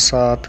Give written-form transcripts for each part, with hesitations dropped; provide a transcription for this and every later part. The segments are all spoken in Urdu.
7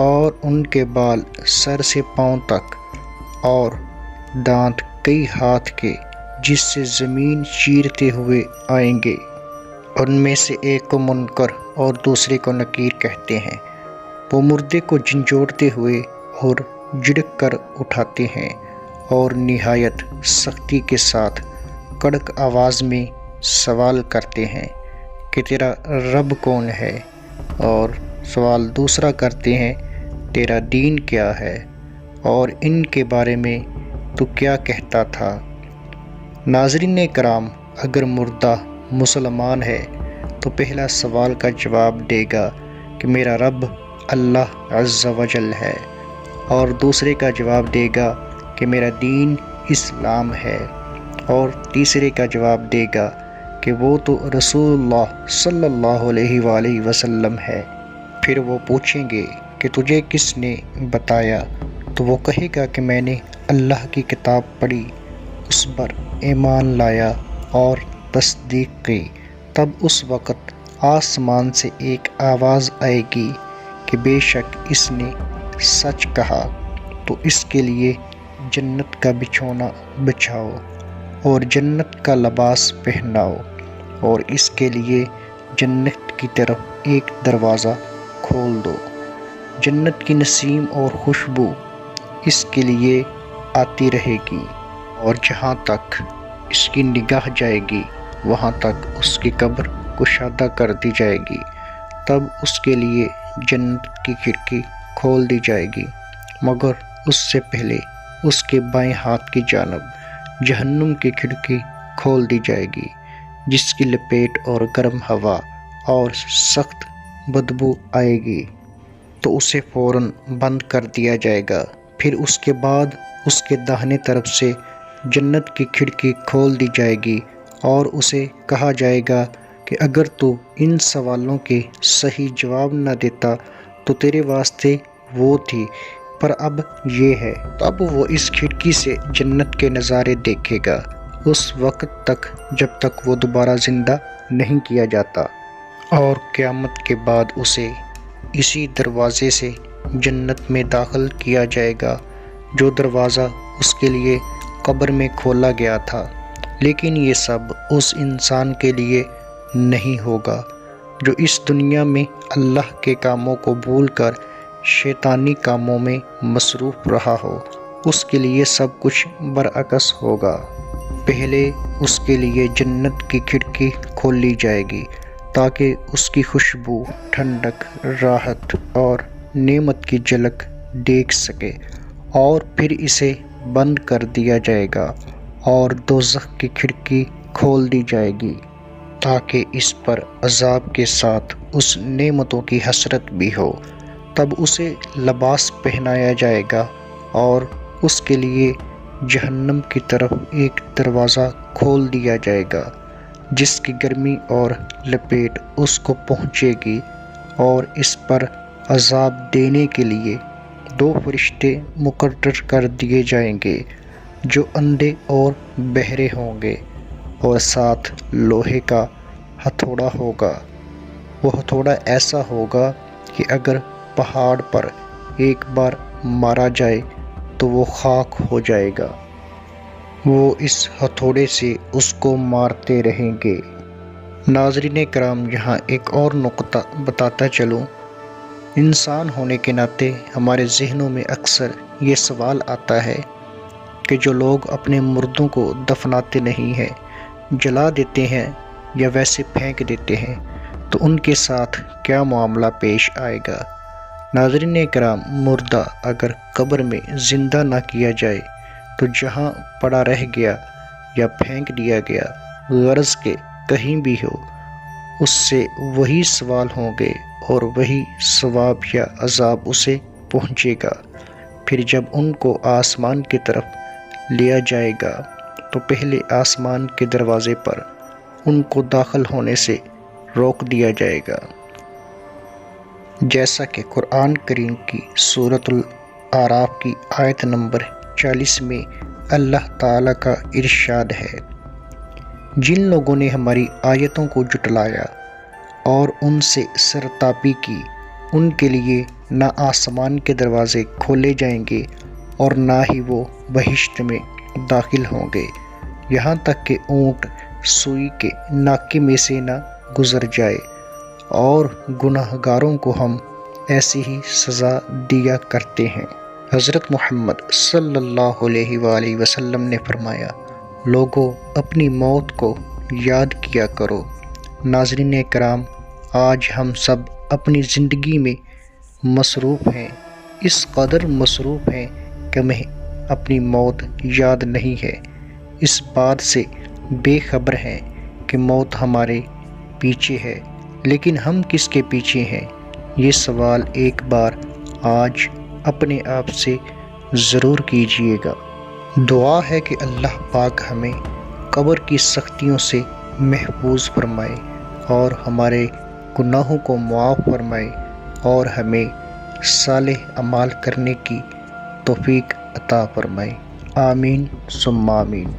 اور ان کے بال سر سے پاؤں تک، اور دانت کئی ہاتھ کے جس سے زمین چیرتے ہوئے آئیں گے۔ ان میں سے ایک کو منکر اور دوسرے کو نکیر کہتے ہیں۔ وہ مردے کو جھنجھوڑتے ہوئے اور جھڑک کر اٹھاتے ہیں اور نہایت سختی کے ساتھ کڑک آواز میں سوال کرتے ہیں کہ تیرا رب کون ہے، اور سوال دوسرا کرتے ہیں تیرا دین کیا ہے، اور ان کے بارے میں تو کیا کہتا تھا۔ ناظرین کرام، اگر مردہ مسلمان ہے تو پہلا سوال کا جواب دے گا کہ میرا رب اللہ عز و جل ہے، اور دوسرے کا جواب دے گا کہ میرا دین اسلام ہے، اور تیسرے کا جواب دے گا کہ وہ تو رسول اللہ صلی اللہ علیہ وآلہ وسلم ہے۔ پھر وہ پوچھیں گے کہ تجھے کس نے بتایا، تو وہ کہے گا کہ میں نے اللہ کی کتاب پڑھی، اس پر ایمان لایا اور تصدیق کی۔ تب اس وقت آسمان سے ایک آواز آئے گی کہ بے شک اس نے سچ کہا، تو اس کے لیے جنت کا بچھونا بچھاؤ اور جنت کا لباس پہناؤ، اور اس کے لیے جنت کی طرف ایک دروازہ کھول دو۔ جنت کی نسیم اور خوشبو اس کے لیے آتی رہے گی، اور جہاں تک اس کی نگاہ جائے گی وہاں تک اس کی قبر کشادہ کر دی جائے گی۔ تب اس کے لیے جنت کی کھڑکی کھول دی جائے گی، مگر اس سے پہلے اس کے بائیں ہاتھ کی جانب جہنم کی کھڑکی کھول دی جائے گی، جس کی لپیٹ اور گرم ہوا اور سخت بدبو آئے گی، تو اسے فوراً بند کر دیا جائے گا۔ پھر اس کے بعد اس کے داہنے طرف سے جنت کی کھڑکی کھول دی جائے گی، اور اسے کہا جائے گا کہ اگر تو ان سوالوں کے صحیح جواب نہ دیتا تو تیرے واسطے وہ تھی، پر اب یہ ہے۔ تب وہ اس کھڑکی سے جنت کے نظارے دیکھے گا اس وقت تک جب تک وہ دوبارہ زندہ نہیں کیا جاتا، اور قیامت کے بعد اسے اسی دروازے سے جنت میں داخل کیا جائے گا جو دروازہ اس کے لیے قبر میں کھولا گیا تھا۔ لیکن یہ سب اس انسان کے لیے نہیں ہوگا جو اس دنیا میں اللہ کے کاموں کو بھول کر شیطانی کاموں میں مصروف رہا ہو۔ اس کے لیے سب کچھ برعکس ہوگا۔ پہلے اس کے لیے جنت کی کھڑکی کھولی جائے گی تاکہ اس کی خوشبو، ٹھنڈک، راحت اور نعمت کی جھلک دیکھ سکے، اور پھر اسے بند کر دیا جائے گا، اور دوزخ کی کھڑکی کھول دی جائے گی تاکہ اس پر عذاب کے ساتھ اس نعمتوں کی حسرت بھی ہو۔ تب اسے لباس پہنایا جائے گا، اور اس کے لیے جہنم کی طرف ایک دروازہ کھول دیا جائے گا جس کی گرمی اور لپیٹ اس کو پہنچے گی، اور اس پر عذاب دینے کے لیے 2 فرشتے مقرر کر دیے جائیں گے جو اندھے اور بہرے ہوں گے، اور ساتھ لوہے کا ہتھوڑا ہوگا۔ وہ ہتھوڑا ایسا ہوگا کہ اگر پہاڑ پر ایک بار مارا جائے تو وہ خاک ہو جائے گا۔ وہ اس ہتھوڑے سے اس کو مارتے رہیں گے۔ ناظرین کرام، یہاں ایک اور نقطہ بتاتا چلوں۔ انسان ہونے کے ناطے ہمارے ذہنوں میں اکثر یہ سوال آتا ہے کہ جو لوگ اپنے مردوں کو دفناتے نہیں ہیں، جلا دیتے ہیں یا ویسے پھینک دیتے ہیں، تو ان کے ساتھ کیا معاملہ پیش آئے گا؟ ناظرین کرام، مردہ اگر قبر میں زندہ نہ کیا جائے تو جہاں پڑا رہ گیا یا پھینک دیا گیا، غرض کے کہیں بھی ہو، اس سے وہی سوال ہوں گے اور وہی ثواب یا عذاب اسے پہنچے گا۔ پھر جب ان کو آسمان کی طرف لیا جائے گا تو پہلے آسمان کے دروازے پر ان کو داخل ہونے سے روک دیا جائے گا، جیسا کہ قرآن کریم کی سورۃ الاعراف کی آیت نمبر 40 میں اللہ تعالیٰ کا ارشاد ہے: جن لوگوں نے ہماری آیتوں کو جھٹلایا اور ان سے سرتاپی کی، ان کے لیے نہ آسمان کے دروازے کھولے جائیں گے اور نہ ہی وہ بہشت میں داخل ہوں گے، یہاں تک کہ اونٹ سوئی کے ناکے میں سے نہ گزر جائے، اور گناہ گاروں کو ہم ایسی ہی سزا دیا کرتے ہیں۔ حضرت محمد صلی اللہ علیہ وآلہ وسلم نے فرمایا، لوگوں اپنی موت کو یاد کیا کرو۔ ناظرین کرام، آج ہم سب اپنی زندگی میں مصروف ہیں، اس قدر مصروف ہیں کہ ہمیں اپنی موت یاد نہیں ہے، اس بات سے بے خبر ہیں کہ موت ہمارے پیچھے ہے، لیکن ہم کس کے پیچھے ہیں؟ یہ سوال ایک بار آج اپنے آپ سے ضرور کیجئے گا۔ دعا ہے کہ اللہ پاک ہمیں قبر کی سختیوں سے محفوظ فرمائے اور ہمارے گناہوں کو معاف فرمائے اور ہمیں صالح اعمال کرنے کی توفیق عطا فرمائے۔ آمین ثم آمین۔